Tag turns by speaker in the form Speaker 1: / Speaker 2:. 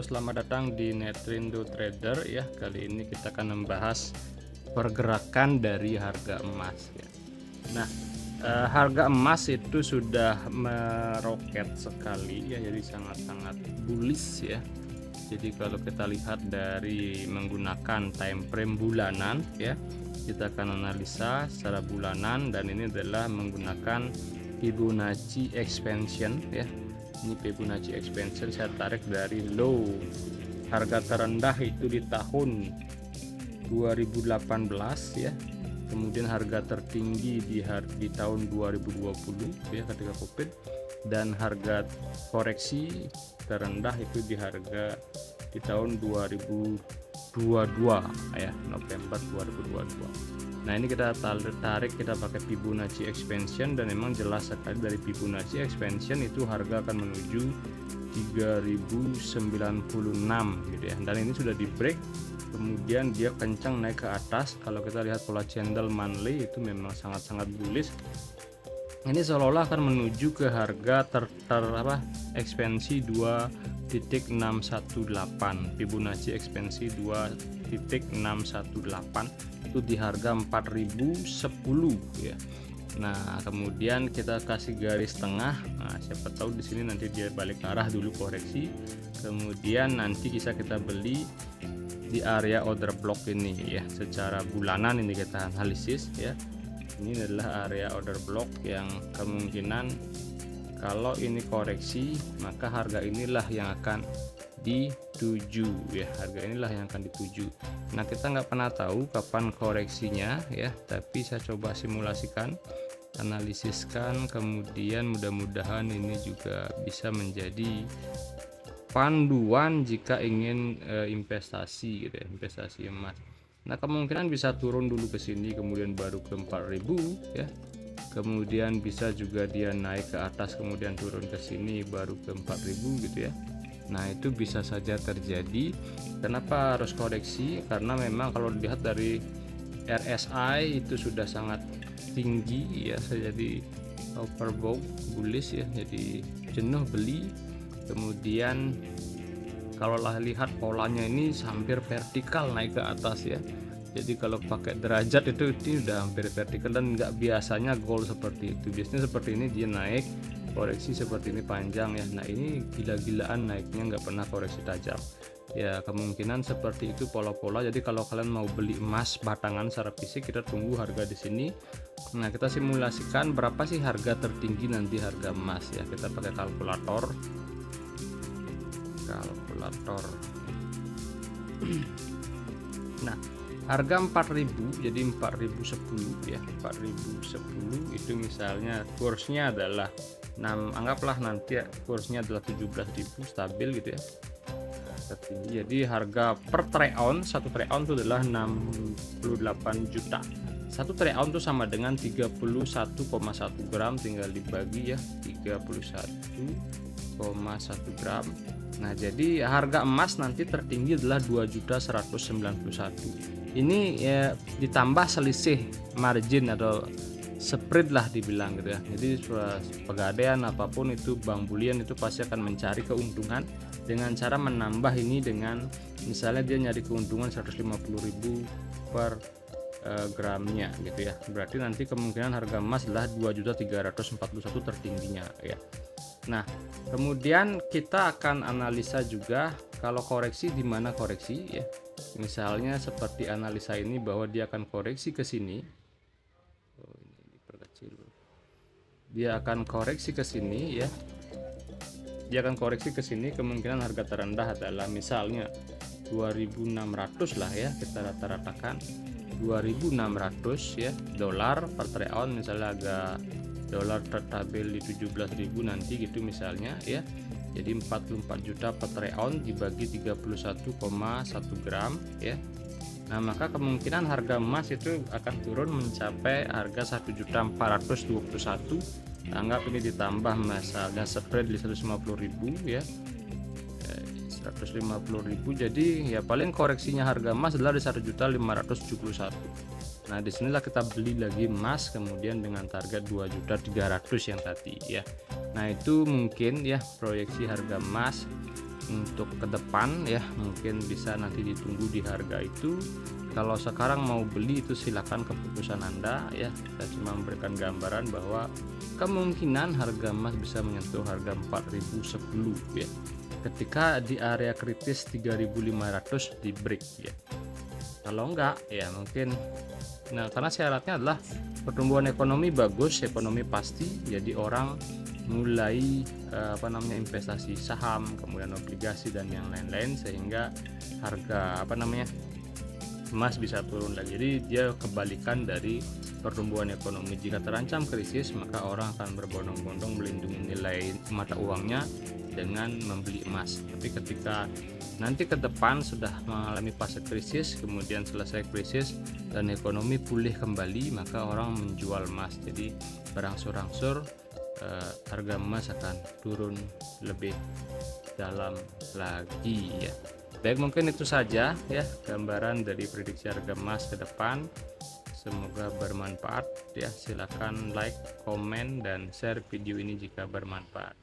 Speaker 1: selamat datang di Netrindo Trader ya. Kali ini kita akan membahas pergerakan dari harga emas ya. Nah, harga emas itu sudah meroket sekali ya, jadi sangat-sangat bullish ya. Jadi kalau kita lihat dari menggunakan time frame bulanan ya, kita akan analisa secara bulanan, dan ini adalah menggunakan Fibonacci expansion ya. Ini Fibonacci expansion saya tarik dari low harga terendah itu di tahun 2018 ya, kemudian harga tertinggi di tahun 2020 ya ketika Covid, dan harga koreksi terendah itu di tahun 2022 ya, November 2022. Nah, ini kita tarik, kita pakai Fibonacci expansion, dan memang jelas sekali dari Fibonacci expansion itu harga akan menuju 3096 gitu ya. Dan ini sudah di break, kemudian dia kencang naik ke atas. Kalau kita lihat pola candle monthly itu memang sangat-sangat bullish. Ini seolah-olah akan menuju ke harga ekspansi 2.618, Fibonacci ekspansi 2.618 itu di harga 4010 ya. Nah, kemudian kita kasih garis tengah. Nah, siapa tahu di sini nanti dia balik arah dulu koreksi, kemudian nanti bisa kita beli di area order block ini ya. Secara bulanan ini kita analisis ya. Ini adalah area order block yang kemungkinan kalau ini koreksi, maka harga inilah yang akan dituju ya, harga inilah yang akan dituju. Nah, kita nggak pernah tahu kapan koreksinya ya, tapi saya coba simulasikan, analisiskan, kemudian mudah-mudahan ini juga bisa menjadi panduan jika ingin investasi gitu ya, investasi emas. Nah, kemungkinan bisa turun dulu ke sini, kemudian baru ke 4000 ya, kemudian bisa juga dia naik ke atas kemudian turun ke sini baru ke 4000 gitu ya. Nah, itu bisa saja terjadi. Kenapa harus koreksi? Karena memang kalau dilihat dari RSI itu sudah sangat tinggi ya, jadi overbought bullish ya, jadi jenuh beli. Kemudian kalau lihat polanya ini hampir vertikal naik ke atas ya. Jadi kalau pakai derajat itu udah hampir vertikal, dan nggak biasanya gold seperti itu. Biasanya seperti ini dia naik koreksi seperti ini panjang ya. Nah, ini gila-gilaan naiknya, nggak pernah koreksi tajam ya. Kemungkinan seperti itu pola-pola. Jadi kalau kalian mau beli emas batangan secara fisik, kita tunggu harga di sini. Nah, kita simulasikan berapa sih harga tertinggi nanti harga emas ya. Kita pakai kalkulator. Nah, harga 4000, jadi 4010 ya, 4010 itu misalnya kursnya adalah 6, anggaplah nanti ya, kursnya adalah 17.000 stabil gitu ya, tertinggi. Jadi harga per trade ounce, 1 trade ounce itu adalah 68 juta. 1 trade ounce itu sama dengan 31,1 gram, tinggal dibagi ya, 31,1 gram. Nah, jadi harga emas nanti tertinggi adalah 2.191. Ini ya ditambah selisih margin atau spread lah dibilang gitu ya. Jadi pegadaian apapun itu, bank bulian itu pasti akan mencari keuntungan dengan cara menambah ini, dengan misalnya dia nyari keuntungan 150.000 per gramnya gitu ya. Berarti nanti kemungkinan harga emas adalah 2.341 tertingginya ya. Nah, kemudian kita akan analisa juga kalau koreksi di mana koreksi ya. Misalnya seperti analisa ini bahwa dia akan koreksi ke sini. Oh, ini diperkecil. Dia akan koreksi ke sini ya. Dia akan koreksi ke sini, kemungkinan harga terendah adalah misalnya 2.600 lah ya, kita rata-ratakan 2.600 ya dolar per trade ounce, misalnya agak dolar tertabil di 17.000 nanti gitu misalnya ya. Jadi 44 juta per trade ounce dibagi 31,1 gram ya. Nah, maka kemungkinan harga emas itu akan turun mencapai harga 1.421. Anggap ini ditambah misalnya spread di 150.000 ya, 150.000. Jadi ya paling koreksinya harga emas adalah di 1.571. Nah, disinilah kita beli lagi emas kemudian dengan target 2.300.000 yang tadi ya. Nah, itu mungkin ya proyeksi harga emas untuk ke depan ya, mungkin bisa nanti ditunggu di harga itu. Kalau sekarang mau beli itu silakan, keputusan Anda ya. Saya cuma memberikan gambaran bahwa kemungkinan harga emas bisa menyentuh harga 4.010 ya. Ketika di area kritis 3.500 di break ya. Kalau enggak ya mungkin, nah karena syaratnya adalah pertumbuhan ekonomi bagus, ekonomi pasti, jadi orang mulai investasi saham, kemudian obligasi dan yang lain-lain, sehingga harga emas bisa turun lagi. Jadi dia kebalikan dari pertumbuhan ekonomi. Jika terancam krisis, maka orang akan berbondong-bondong melindungi nilai mata uangnya dengan membeli emas. Tapi ketika nanti ke depan sudah mengalami fase krisis, kemudian selesai krisis dan ekonomi pulih kembali, maka orang menjual emas. Jadi berangsur-angsur harga emas akan turun lebih dalam lagi ya. Baik, mungkin itu saja ya gambaran dari prediksi harga emas ke depan. Semoga bermanfaat ya. Silakan like, komen, dan share video ini jika bermanfaat.